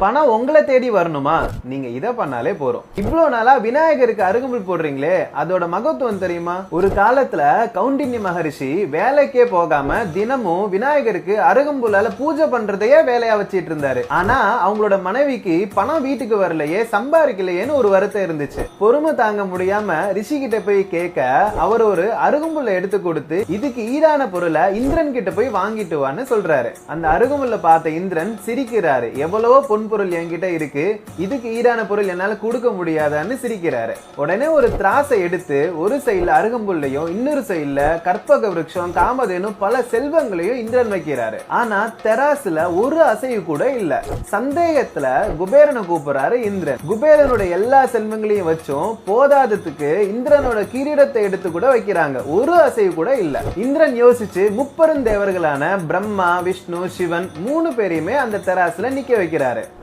பணம் உங்களை தேடி வரணுமா? நீங்க இத பண்ணாலே போறோம். இவ்வளவு நாளா விநாயகருக்கு அருகம்புல் போடுறீங்களே, அதோட மகத்துவம் தெரியுமா? ஒரு காலத்துல கௌண்டின்ய மகரிஷி வேலைக்கே போகாம தினமும் விநாயகருக்கு அருகம்புல்லால பூஜை பண்றதையே வேலையா வச்சிட்டு இருந்தாரு. ஆனா அவங்களோட மனைவிக்கு பணம் வீட்டுக்கு வரலையே, சம்பாதிக்கலையேன்னு ஒரு வருத்தம் இருந்துச்சு. பொறுமை தாங்க முடியாம ரிஷி கிட்ட போய் கேட்க, அவர் ஒரு அருகம்புல்ல எடுத்து கொடுத்து இதுக்கு ஈடான பொருளை இந்திரன் கிட்ட போய் வாங்கிட்டு வான்னு சொல்றாரு. அந்த அருகம்புல்ல பார்த்த இந்திரன் சிரிக்கிறாரு. எவ்வளவோ பொன்பொருள் என்கிட்ட இருக்கு, இதுக்கு ஈடான பொருள் என்னால கொடுக்க முடியாதான்னு சிரிக்கிறாரு. உடனே ஒரு திராசை எடுத்து ஒரு சைடுல அருகம்புல்லையும் இன்னொரு சைடுல கற்பக விருட்சம், காமதேனு பல செல்வங்களையும் இந்திரன் வைக்கிறாரு. ஆனா தெராசுல ஒரு அசைவு கூட இல்ல. சந்தேகத்துல குபேரனை கூப்பிடுறாரு இந்திரன். குபேரனுடைய எல்லா செல்வங்களையும் வச்சும் போதாததுக்கு இந்திரனோட கிரீடத்தை எடுத்து கூட வைக்கிறாங்க, ஒரு அசைவு கூட இல்ல. இந்திரன் யோசிச்சு முப்பெருந்தேவர்களான பிரம்மா, விஷ்ணு, சிவன் 3 பேரையுமே அந்த தெராசுல நிக்க வைக்கிறாரு.